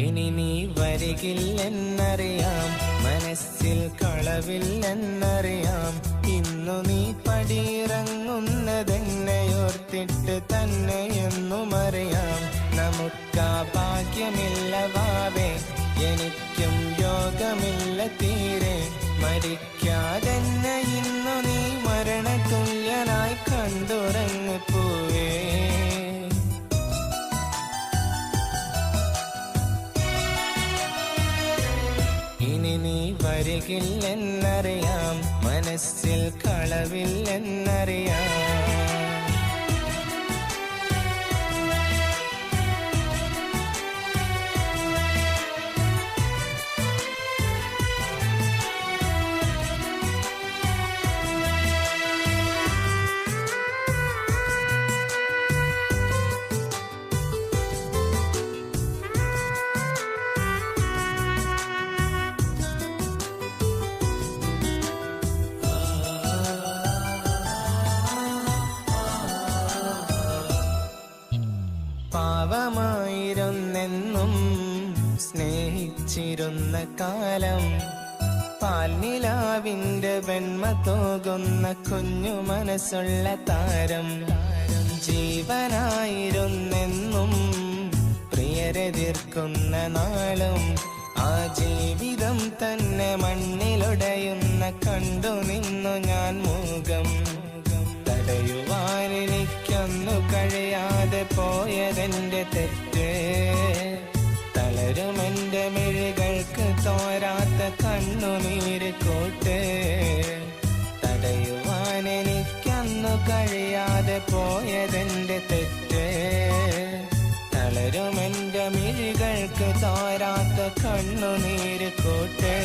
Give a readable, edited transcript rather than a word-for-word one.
ഇനി നീ വരികില്ലെന്നറിയാം, മനസ്സിൽ കളവില്ലെന്നറിയാം. ഇന്നു നീ പടിയിറങ്ങുന്നതെന്നെയോർത്തിട്ട് തന്നെയെന്നും അറിയാം. നമുക്കാ ഭാഗ്യമില്ല വാവേ, എനിക്കും യോഗമില്ല തീരെ. മരിക്കാതെന്നെ ഇന്നു നീ മരണതുല്യനായി കണ്ടുറങ്ങിപ്പോവേ. ഇനി നീ വരികില്ലെന്നറിയാം, മനസ്സിൽ കളവില്ലെന്നറിയാം. പാവമായിരുന്നെന്നും സ്നേഹിച്ചിരുന്ന കാലം, പാൽനിലാവിന്റെ വെണ്മ തോകുന്ന കുഞ്ഞു മനസ്സുള്ള താരം. ജീവനായിരുന്നെന്നും പ്രിയരെതിർക്കുന്ന നാളും, ആ ജീവിതം തന്നെ മണ്ണിലുടയുന്ന കണ്ടു നിന്നു ഞാൻ മൂകം. തടയുവാനെനിക്കൊന്നു കഴിയാതെ പോയതെന്റെ തെറ്റ്, തളരുമെന്റെ മിഴികൾക്ക് തോരാത്ത കണ്ണുനീര് കൂട്ട്. തടയുവാനെനിക്കൊന്നു കഴിയാതെ പോയതെന്റെ തെറ്റ്, തളരുമെന്റെ മിഴികൾക്ക് തോരാത്ത കണ്ണുനീര് കൂട്ട്.